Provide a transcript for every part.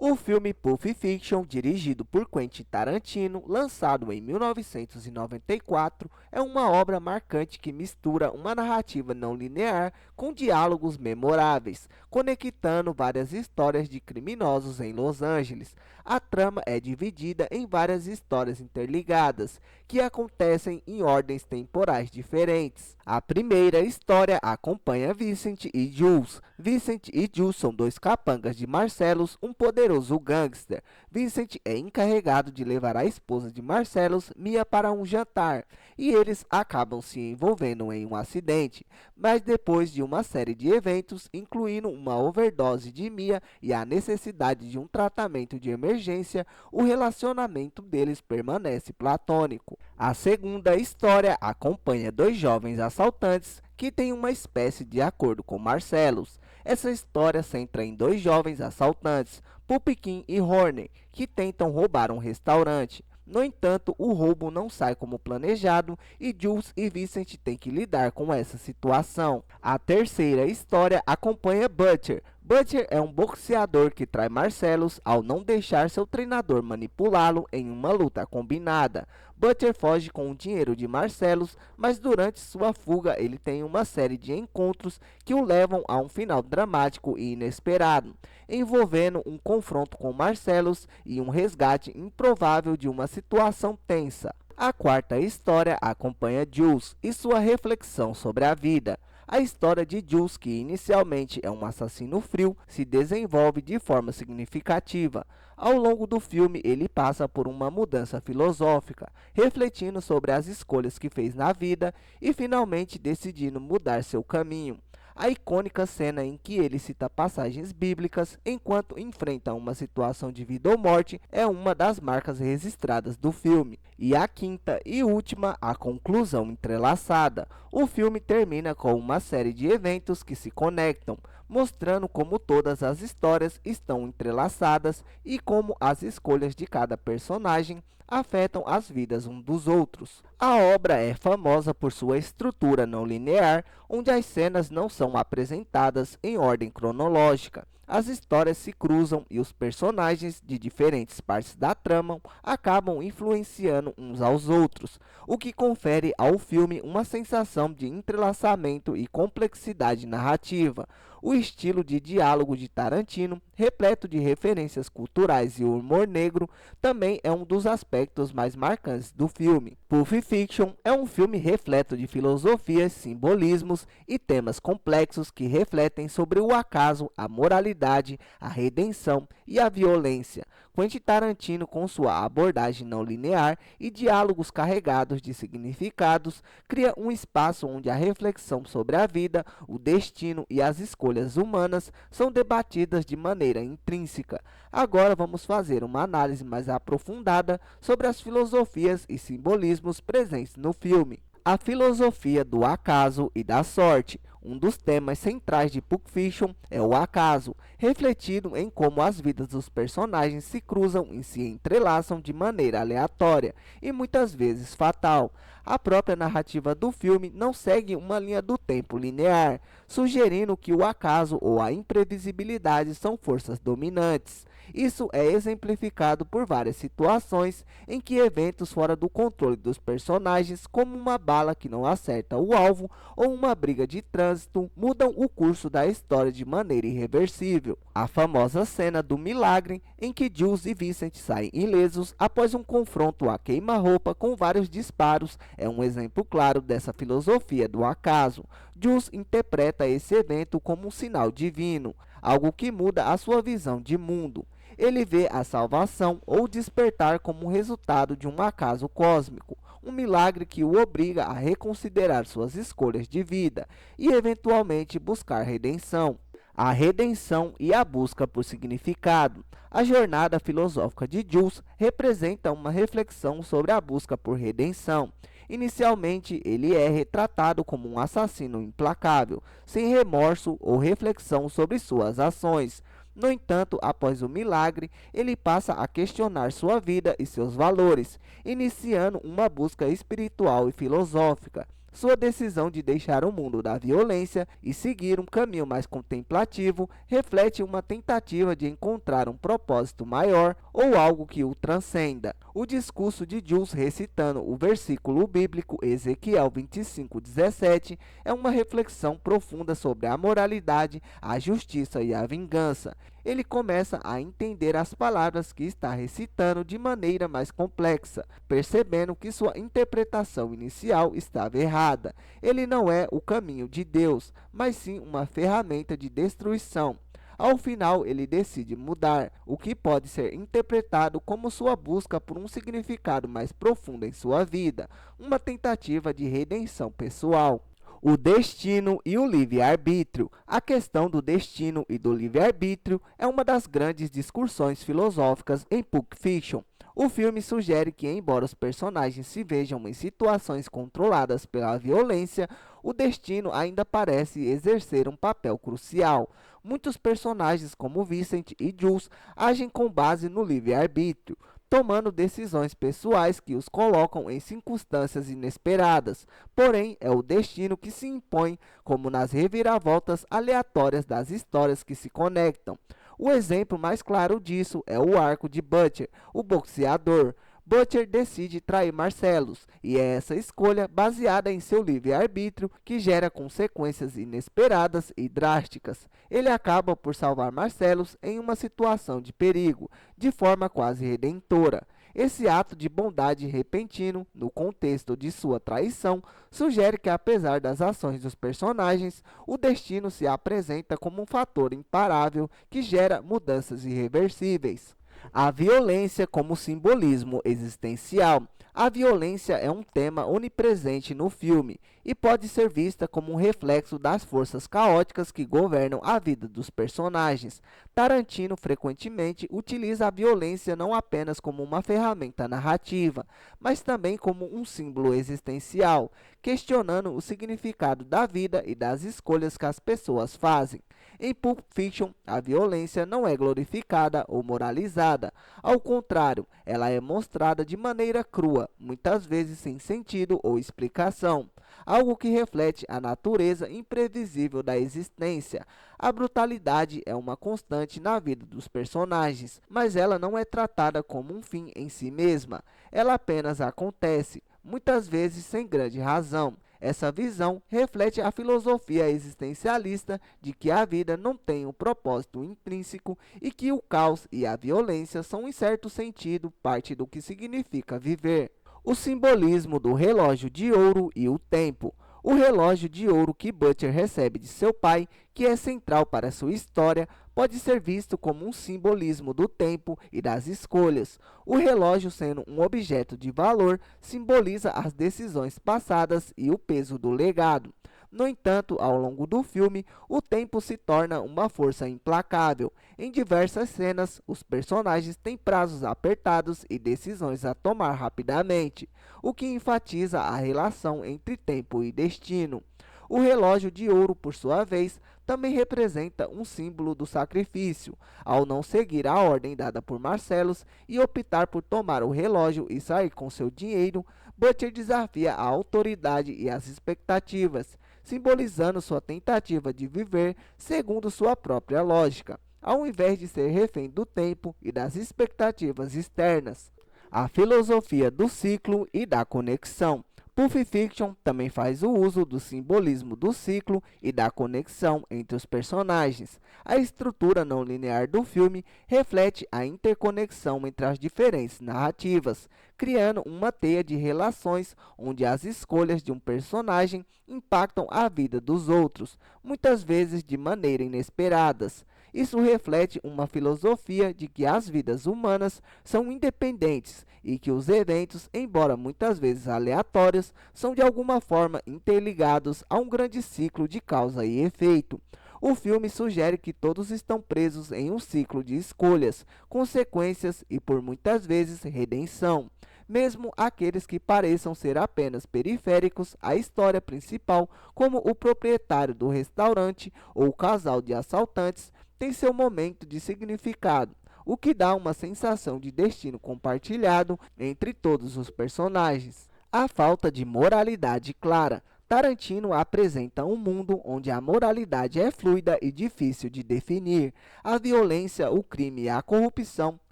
O filme Pulp Fiction, dirigido por Quentin Tarantino, lançado em 1994, é uma obra marcante que mistura uma narrativa não linear com diálogos memoráveis, conectando várias histórias de criminosos em Los Angeles. A trama é dividida em várias histórias interligadas, que acontecem em ordens temporais diferentes. A primeira história acompanha Vincent e Jules. Vincent e Jules são dois capangas de Marcellus, um poderoso gangster. Vincent é encarregado de levar a esposa de Marcellus, Mia, para um jantar, e eles acabam se envolvendo em um acidente. Mas depois de uma série de eventos, incluindo uma overdose de Mia e a necessidade de um tratamento de emergência, o relacionamento deles permanece platônico. A segunda história acompanha dois jovens assaltantes que têm uma espécie de acordo com Marcellus. Essa história centra em dois jovens assaltantes, Pumpkin e Horner, que tentam roubar um restaurante. No entanto, o roubo não sai como planejado e Jules e Vincent têm que lidar com essa situação. A terceira história acompanha Butcher. Butcher é um boxeador que trai Marcellus ao não deixar seu treinador manipulá-lo em uma luta combinada. Butcher foge com o dinheiro de Marcellus, mas durante sua fuga ele tem uma série de encontros que o levam a um final dramático e inesperado, envolvendo um confronto com Marcellus e um resgate improvável de uma situação tensa. A quarta história acompanha Jules e sua reflexão sobre a vida. A história de Jules, que inicialmente é um assassino frio, se desenvolve de forma significativa. Ao longo do filme, ele passa por uma mudança filosófica, refletindo sobre as escolhas que fez na vida e finalmente decidindo mudar seu caminho. A icônica cena em que ele cita passagens bíblicas enquanto enfrenta uma situação de vida ou morte é uma das marcas registradas do filme. E a quinta e última, a conclusão entrelaçada. O filme termina com uma série de eventos que se conectam, mostrando como todas as histórias estão entrelaçadas e como as escolhas de cada personagem afetam as vidas uns dos outros. A obra é famosa por sua estrutura não linear, onde as cenas não são apresentadas em ordem cronológica. As histórias se cruzam e os personagens de diferentes partes da trama acabam influenciando uns aos outros, o que confere ao filme uma sensação de entrelaçamento e complexidade narrativa. O estilo de diálogo de Tarantino, repleto de referências culturais e humor negro, também é um dos aspectos mais marcantes do filme. Pulp Fiction é um filme repleto de filosofias, simbolismos e temas complexos que refletem sobre o acaso, a moralidade, a redenção e a violência. Quentin Tarantino, com sua abordagem não linear e diálogos carregados de significados, cria um espaço onde a reflexão sobre a vida, o destino e as escolhas humanas são debatidas de maneira intrínseca. Agora vamos fazer uma análise mais aprofundada sobre as filosofias e simbolismos presentes no filme. A filosofia do acaso e da sorte. Um dos temas centrais de Pulp Fiction é o acaso, refletido em como as vidas dos personagens se cruzam e se entrelaçam de maneira aleatória e muitas vezes fatal. A própria narrativa do filme não segue uma linha do tempo linear, sugerindo que o acaso ou a imprevisibilidade são forças dominantes. Isso é exemplificado por várias situações em que eventos fora do controle dos personagens, como uma bala que não acerta o alvo ou uma briga de trânsito, mudam o curso da história de maneira irreversível. A famosa cena do milagre, em que Jules e Vincent saem ilesos após um confronto a queima-roupa com vários disparos, é um exemplo claro dessa filosofia do acaso. Jules interpreta esse evento como um sinal divino, algo que muda a sua visão de mundo. Ele vê a salvação ou despertar como resultado de um acaso cósmico, um milagre que o obriga a reconsiderar suas escolhas de vida e, eventualmente, buscar redenção. A redenção e a busca por significado. A jornada filosófica de Jules representa uma reflexão sobre a busca por redenção. Inicialmente, ele é retratado como um assassino implacável, sem remorso ou reflexão sobre suas ações. No entanto, após o milagre, ele passa a questionar sua vida e seus valores, iniciando uma busca espiritual e filosófica. Sua decisão de deixar o mundo da violência e seguir um caminho mais contemplativo reflete uma tentativa de encontrar um propósito maior ou algo que o transcenda. O discurso de Jules recitando o versículo bíblico Ezequiel 25:17 é uma reflexão profunda sobre a moralidade, a justiça e a vingança. Ele começa a entender as palavras que está recitando de maneira mais complexa, percebendo que sua interpretação inicial estava errada. Ele não é o caminho de Deus, mas sim uma ferramenta de destruição. Ao final, ele decide mudar, o que pode ser interpretado como sua busca por um significado mais profundo em sua vida, uma tentativa de redenção pessoal. O destino e o livre-arbítrio. A questão do destino e do livre-arbítrio é uma das grandes discussões filosóficas em Pulp Fiction. O filme sugere que, embora os personagens se vejam em situações controladas pela violência, o destino ainda parece exercer um papel crucial. Muitos personagens, como Vincent e Jules, agem com base no livre-arbítrio, tomando decisões pessoais que os colocam em circunstâncias inesperadas. Porém, é o destino que se impõe, como nas reviravoltas aleatórias das histórias que se conectam. O exemplo mais claro disso é o arco de Butcher, o boxeador. Butcher decide trair Marcellus, e é essa escolha, baseada em seu livre-arbítrio, que gera consequências inesperadas e drásticas. Ele acaba por salvar Marcellus em uma situação de perigo, de forma quase redentora. Esse ato de bondade repentino, no contexto de sua traição, sugere que, apesar das ações dos personagens, o destino se apresenta como um fator imparável que gera mudanças irreversíveis. A violência como simbolismo existencial. A violência é um tema onipresente no filme e pode ser vista como um reflexo das forças caóticas que governam a vida dos personagens. Tarantino frequentemente utiliza a violência não apenas como uma ferramenta narrativa, mas também como um símbolo existencial, questionando o significado da vida e das escolhas que as pessoas fazem. Em Pulp Fiction, a violência não é glorificada ou moralizada. Ao contrário, ela é mostrada de maneira crua, muitas vezes sem sentido ou explicação, algo que reflete a natureza imprevisível da existência. A brutalidade é uma constante na vida dos personagens, mas ela não é tratada como um fim em si mesma. Ela apenas acontece, muitas vezes sem grande razão. Essa visão reflete a filosofia existencialista de que a vida não tem um propósito intrínseco e que o caos e a violência são, em certo sentido, parte do que significa viver. O simbolismo do relógio de ouro e o tempo. O relógio de ouro que Butcher recebe de seu pai, que é central para sua história, pode ser visto como um simbolismo do tempo e das escolhas. O relógio, sendo um objeto de valor, simboliza as decisões passadas e o peso do legado. No entanto, ao longo do filme, o tempo se torna uma força implacável. Em diversas cenas, os personagens têm prazos apertados e decisões a tomar rapidamente, o que enfatiza a relação entre tempo e destino. O relógio de ouro, por sua vez, também representa um símbolo do sacrifício. Ao não seguir a ordem dada por Marcellus e optar por tomar o relógio e sair com seu dinheiro, Butcher desafia a autoridade e as expectativas, simbolizando sua tentativa de viver segundo sua própria lógica, ao invés de ser refém do tempo e das expectativas externas. A filosofia do ciclo e da conexão. Pulp Fiction também faz o uso do simbolismo do ciclo e da conexão entre os personagens. A estrutura não linear do filme reflete a interconexão entre as diferentes narrativas, criando uma teia de relações onde as escolhas de um personagem impactam a vida dos outros, muitas vezes de maneira inesperadas. Isso reflete uma filosofia de que as vidas humanas são independentes e que os eventos, embora muitas vezes aleatórios, são de alguma forma interligados a um grande ciclo de causa e efeito. O filme sugere que todos estão presos em um ciclo de escolhas, consequências e, por muitas vezes, redenção. Mesmo aqueles que pareçam ser apenas periféricos à história principal, como o proprietário do restaurante ou o casal de assaltantes, tem seu momento de significado, o que dá uma sensação de destino compartilhado entre todos os personagens. A falta de moralidade clara. Tarantino apresenta um mundo onde a moralidade é fluida e difícil de definir. A violência, o crime e a corrupção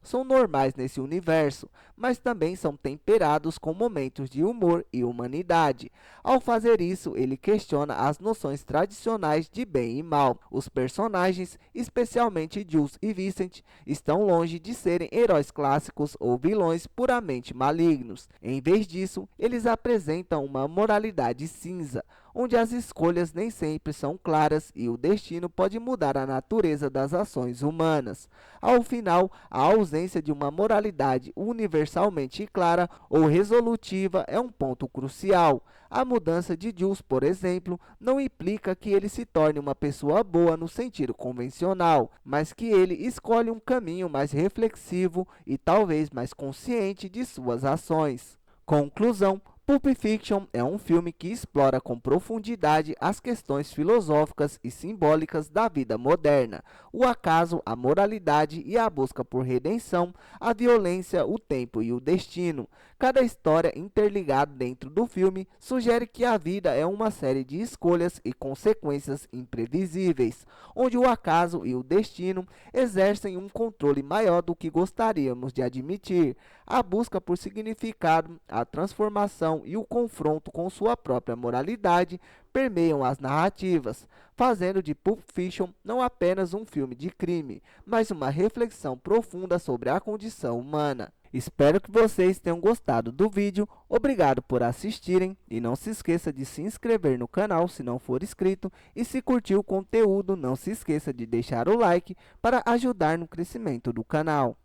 são normais nesse universo, mas também são temperados com momentos de humor e humanidade. Ao fazer isso, ele questiona as noções tradicionais de bem e mal. Os personagens, especialmente Jules e Vincent, estão longe de serem heróis clássicos ou vilões puramente malignos. Em vez disso, eles apresentam uma moralidade cinza, onde as escolhas nem sempre são claras e o destino pode mudar a natureza das ações humanas. Ao final, a ausência de uma moralidade universalmente clara ou resolutiva é um ponto crucial. A mudança de Jules, por exemplo, não implica que ele se torne uma pessoa boa no sentido convencional, mas que ele escolhe um caminho mais reflexivo e talvez mais consciente de suas ações. Conclusão: Pulp Fiction é um filme que explora com profundidade as questões filosóficas e simbólicas da vida moderna, o acaso, a moralidade e a busca por redenção, a violência, o tempo e o destino. Cada história interligada dentro do filme sugere que a vida é uma série de escolhas e consequências imprevisíveis, onde o acaso e o destino exercem um controle maior do que gostaríamos de admitir. A busca por significado, a transformação e o confronto com sua própria moralidade permeiam as narrativas, fazendo de Pulp Fiction não apenas um filme de crime, mas uma reflexão profunda sobre a condição humana. Espero que vocês tenham gostado do vídeo, obrigado por assistirem e não se esqueça de se inscrever no canal se não for inscrito e se curtiu o conteúdo não se esqueça de deixar o like para ajudar no crescimento do canal.